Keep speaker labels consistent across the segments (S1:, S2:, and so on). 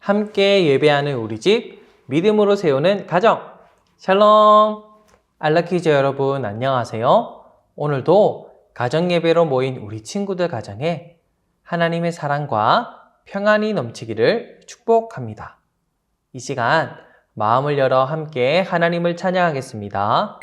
S1: 함께 예배하는 우리 집, 믿음으로 세우는 가정. 샬롬! 알라키즈 여러분 안녕하세요. 오늘도 가정 예배로 모인 우리 친구들 가정에 하나님의 사랑과 평안이 넘치기를 축복합니다. 이 시간 마음을 열어 함께 하나님을 찬양하겠습니다.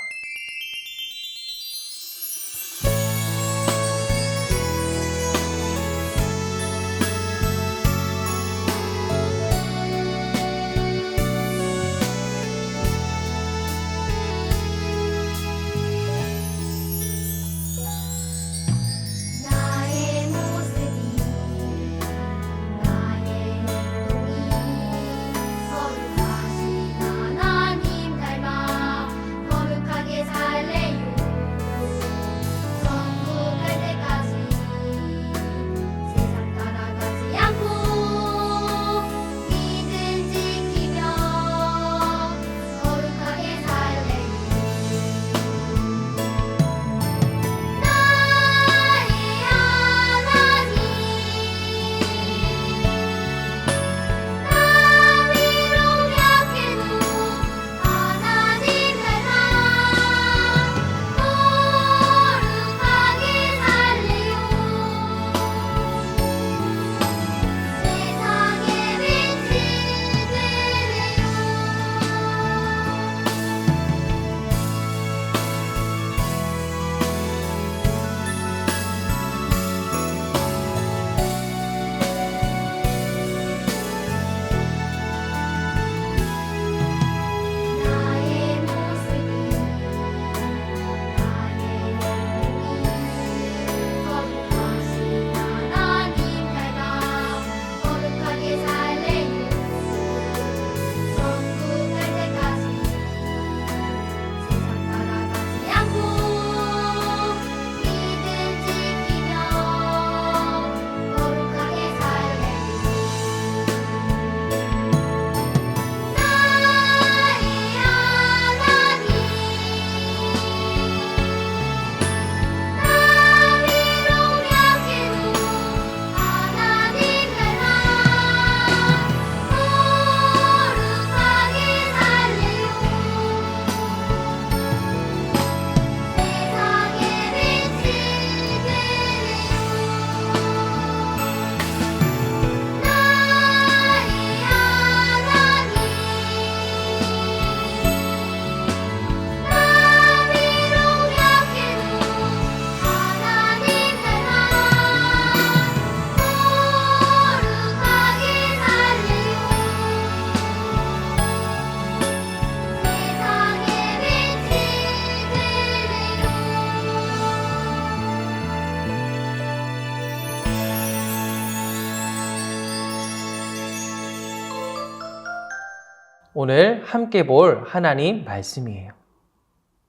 S1: 오늘 함께 볼 하나님 말씀이에요.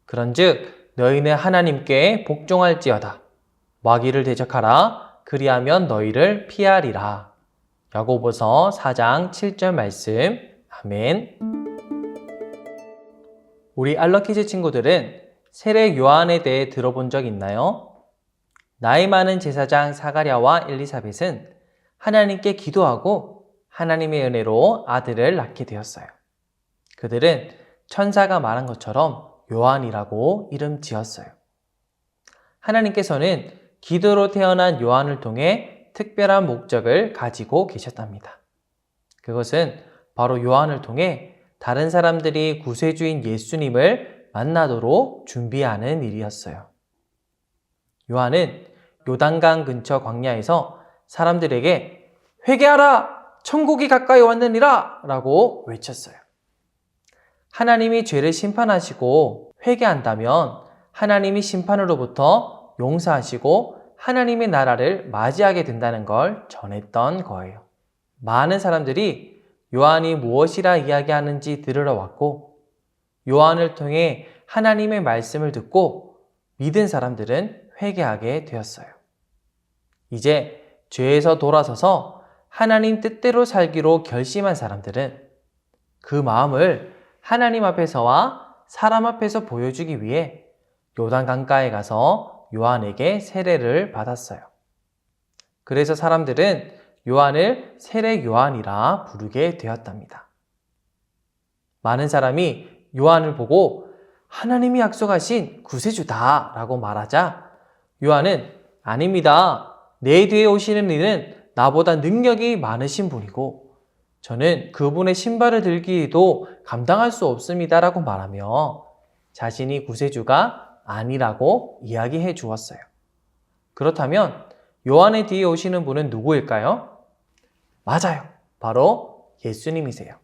S1: 그런즉 너희는 하나님께 복종할지어다. 마귀를 대적하라. 그리하면 너희를 피하리라. 야고보서 4장 7절 말씀. 아멘. 우리 알러키즈 친구들은 세례 요한에 대해 들어본 적 있나요? 나이 많은 제사장 사가랴와 엘리사벳은 하나님께 기도하고 하나님의 은혜로 아들을 낳게 되었어요. 그들은 천사가 말한 것처럼 요한이라고 이름 지었어요. 하나님께서는 기도로 태어난 요한을 통해 특별한 목적을 가지고 계셨답니다. 그것은 바로 요한을 통해 다른 사람들이 구세주인 예수님을 만나도록 준비하는 일이었어요. 요한은 요단강 근처 광야에서 사람들에게 회개하라! 천국이 가까이 왔느니라! 라고 외쳤어요. 하나님이 죄를 심판하시고 회개한다면 하나님이 심판으로부터 용서하시고 하나님의 나라를 맞이하게 된다는 걸 전했던 거예요. 많은 사람들이 요한이 무엇이라 이야기하는지 들으러 왔고 요한을 통해 하나님의 말씀을 듣고 믿은 사람들은 회개하게 되었어요. 이제 죄에서 돌아서서 하나님 뜻대로 살기로 결심한 사람들은 그 마음을 하나님 앞에서와 사람 앞에서 보여주기 위해 요단 강가에 가서 요한에게 세례를 받았어요. 그래서 사람들은 요한을 세례 요한이라 부르게 되었답니다. 많은 사람이 요한을 보고 하나님이 약속하신 구세주다 라고 말하자 요한은 아닙니다. 내 뒤에 오시는 이는 나보다 능력이 많으신 분이고 저는 그분의 신발을 들기에도 감당할 수 없습니다 라고 말하며 자신이 구세주가 아니라고 이야기해 주었어요. 그렇다면 요한의 뒤에 오시는 분은 누구일까요? 맞아요. 바로 예수님이세요.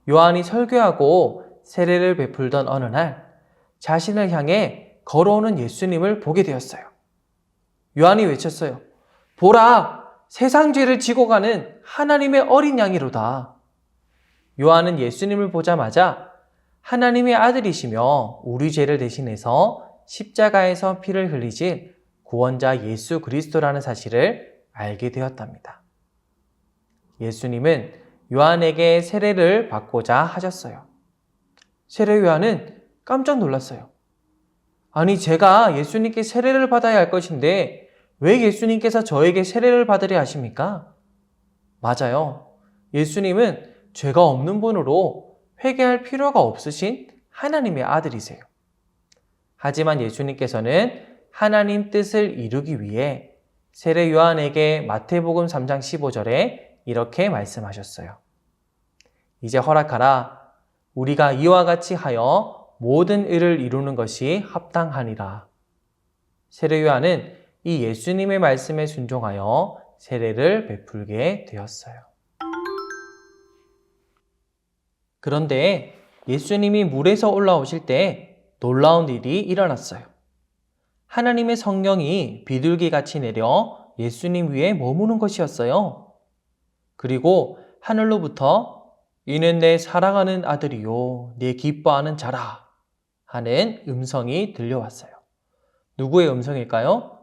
S1: 요한이 설교하고 세례를 베풀던 어느 날 자신을 향해 걸어오는 예수님을 보게 되었어요. 요한이 외쳤어요. 보라! 세상 죄를 지고 가는 하나님의 어린 양이로다. 요한은 예수님을 보자마자 하나님의 아들이시며 우리 죄를 대신해서 십자가에서 피를 흘리신 구원자 예수 그리스도라는 사실을 알게 되었답니다. 예수님은 요한에게 세례를 받고자 하셨어요. 세례 요한은 깜짝 놀랐어요. 아니, 제가 예수님께 세례를 받아야 할 것인데 왜 예수님께서 저에게 세례를 받으려 하십니까? 맞아요. 예수님은 죄가 없는 분으로 회개할 필요가 없으신 하나님의 아들이세요. 하지만 예수님께서는 하나님 뜻을 이루기 위해 세례 요한에게 마태복음 3장 15절에 이렇게 말씀하셨어요. 이제 허락하라. 우리가 이와 같이 하여 모든 의를 이루는 것이 합당하니라. 세례 요한은 이 예수님의 말씀에 순종하여 세례를 베풀게 되었어요. 그런데 예수님이 물에서 올라오실 때 놀라운 일이 일어났어요. 하나님의 성령이 비둘기같이 내려 예수님 위에 머무는 것이었어요. 그리고 하늘로부터 이는 내 사랑하는 아들이요 내 기뻐하는 자라 하는 음성이 들려왔어요. 누구의 음성일까요?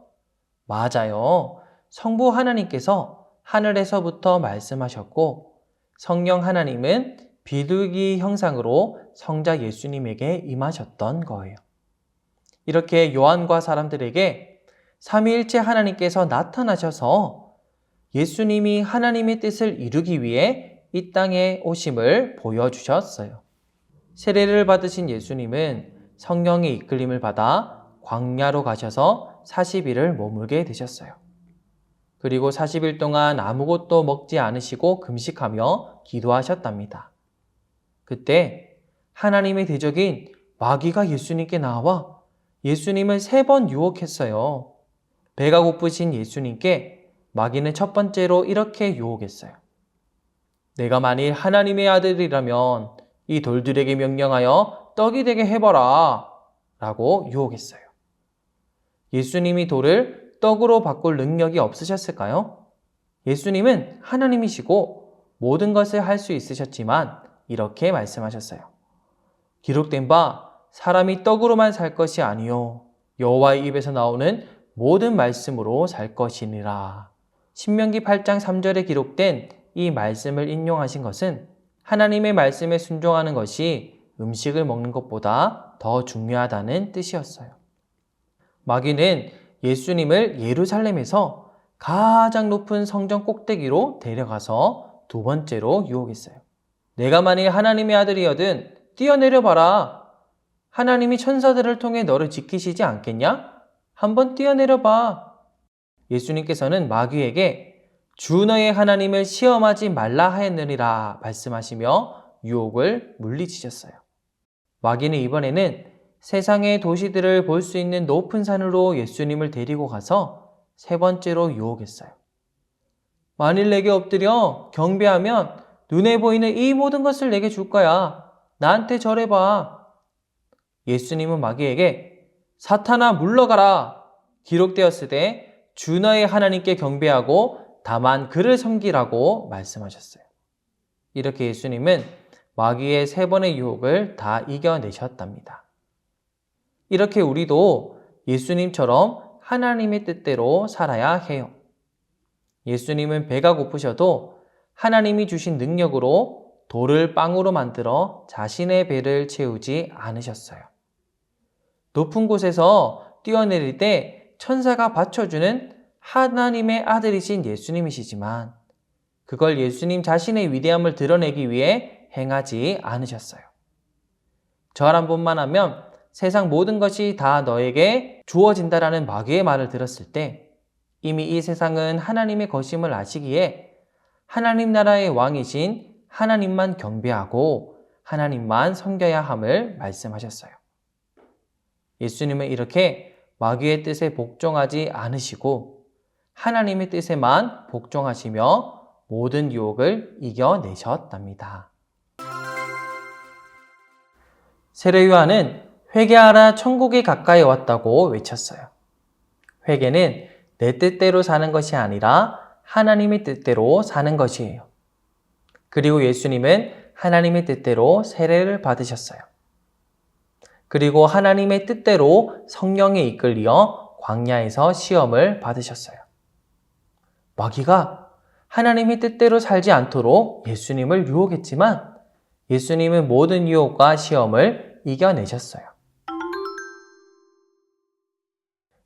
S1: 맞아요. 성부 하나님께서 하늘에서부터 말씀하셨고 성령 하나님은 비둘기 형상으로 성자 예수님에게 임하셨던 거예요. 이렇게 요한과 사람들에게 삼위일체 하나님께서 나타나셔서 예수님이 하나님의 뜻을 이루기 위해 이 땅에 오심을 보여주셨어요. 세례를 받으신 예수님은 성령의 이끌림을 받아 광야로 가셔서 40일을 머물게 되셨어요. 그리고 40일 동안 아무것도 먹지 않으시고 금식하며 기도하셨답니다. 그때 하나님의 대적인 마귀가 예수님께 나와 예수님을 3번 유혹했어요. 배가 고프신 예수님께 마귀는 첫 번째로 이렇게 유혹했어요. 내가 만일 하나님의 아들이라면 이 돌들에게 명령하여 떡이 되게 해봐라 라고 유혹했어요. 예수님이 돌을 떡으로 바꿀 능력이 없으셨을까요? 예수님은 하나님이시고 모든 것을 할 수 있으셨지만 이렇게 말씀하셨어요. 기록된 바 사람이 떡으로만 살 것이 아니요 여호와의 입에서 나오는 모든 말씀으로 살 것이니라. 신명기 8장 3절에 기록된 이 말씀을 인용하신 것은 하나님의 말씀에 순종하는 것이 음식을 먹는 것보다 더 중요하다는 뜻이었어요. 마귀는 예수님을 예루살렘에서 가장 높은 성전 꼭대기로 데려가서 2번째로 유혹했어요. 내가 만일 하나님의 아들이거든 뛰어내려봐라. 하나님이 천사들을 통해 너를 지키시지 않겠냐? 한번 뛰어내려봐. 예수님께서는 마귀에게 주 너의 하나님을 시험하지 말라 하였느니라 말씀하시며 유혹을 물리치셨어요. 마귀는 이번에는 세상의 도시들을 볼 수 있는 높은 산으로 예수님을 데리고 가서 3번째로 유혹했어요. 만일 내게 엎드려 경배하면 눈에 보이는 이 모든 것을 내게 줄 거야. 나한테 절해봐. 예수님은 마귀에게 사탄아 물러가라. 기록되었으되 주 너의 하나님께 경배하고 다만 그를 섬기라고 말씀하셨어요. 이렇게 예수님은 마귀의 3번의 유혹을 다 이겨내셨답니다. 이렇게 우리도 예수님처럼 하나님의 뜻대로 살아야 해요. 예수님은 배가 고프셔도 하나님이 주신 능력으로 돌을 빵으로 만들어 자신의 배를 채우지 않으셨어요. 높은 곳에서 뛰어내릴 때 천사가 받쳐주는 하나님의 아들이신 예수님이시지만 그걸 예수님 자신의 위대함을 드러내기 위해 행하지 않으셨어요. 저한 분만 하면 세상 모든 것이 다 너에게 주어진다라는 마귀의 말을 들었을 때 이미 이 세상은 하나님의 것임을 아시기에 하나님 나라의 왕이신 하나님만 경배하고 하나님만 섬겨야 함을 말씀하셨어요. 예수님은 이렇게 마귀의 뜻에 복종하지 않으시고 하나님의 뜻에만 복종하시며 모든 유혹을 이겨내셨답니다. 세례 요한은 회개하라 천국이 가까이 왔다고 외쳤어요. 회개는 내 뜻대로 사는 것이 아니라 하나님의 뜻대로 사는 것이에요. 그리고 예수님은 하나님의 뜻대로 세례를 받으셨어요. 그리고 하나님의 뜻대로 성령에 이끌려 광야에서 시험을 받으셨어요. 마귀가 하나님의 뜻대로 살지 않도록 예수님을 유혹했지만 예수님은 모든 유혹과 시험을 이겨내셨어요.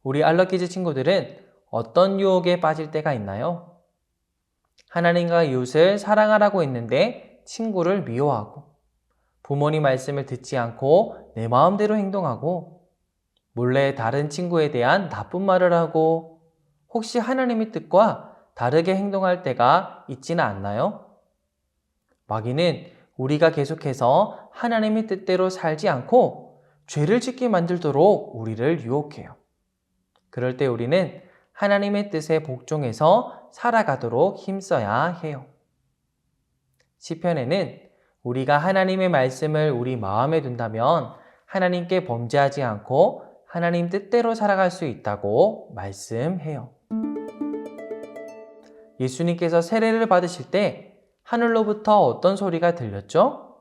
S1: 우리 알러키즈 친구들은 어떤 유혹에 빠질 때가 있나요? 하나님과 이웃을 사랑하라고 했는데 친구를 미워하고 부모님 말씀을 듣지 않고 내 마음대로 행동하고 몰래 다른 친구에 대한 나쁜 말을 하고 혹시 하나님의 뜻과 다르게 행동할 때가 있지는 않나요? 마귀는 우리가 계속해서 하나님의 뜻대로 살지 않고 죄를 짓게 만들도록 우리를 유혹해요. 그럴 때 우리는 하나님의 뜻에 복종해서 살아가도록 힘써야 해요. 시편에는 우리가 하나님의 말씀을 우리 마음에 둔다면 하나님께 범죄하지 않고 하나님 뜻대로 살아갈 수 있다고 말씀해요. 예수님께서 세례를 받으실 때 하늘로부터 어떤 소리가 들렸죠?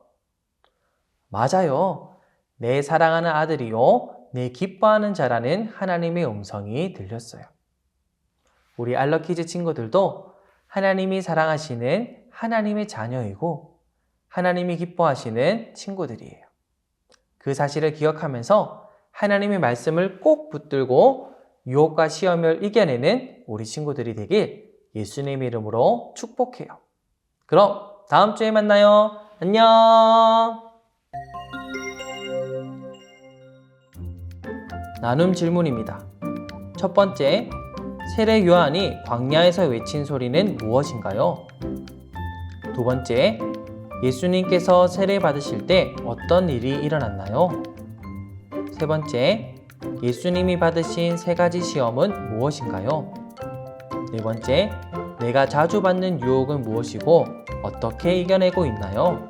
S1: 맞아요. 내 사랑하는 아들이요, 내 기뻐하는 자라는 하나님의 음성이 들렸어요. 우리 알러키즈 친구들도 하나님이 사랑하시는 하나님의 자녀이고 하나님이 기뻐하시는 친구들이에요. 그 사실을 기억하면서 하나님의 말씀을 꼭 붙들고 유혹과 시험을 이겨내는 우리 친구들이 되길 예수님 이름으로 축복해요. 그럼 다음 주에 만나요. 안녕! 나눔 질문입니다. 첫 번째, 세례 요한이 광야에서 외친 소리는 무엇인가요? 두 번째, 예수님께서 세례 받으실 때 어떤 일이 일어났나요? 세 번째, 예수님이 받으신 세 가지 시험은 무엇인가요? 네 번째, 내가 자주 받는 유혹은 무엇이고 어떻게 이겨내고 있나요?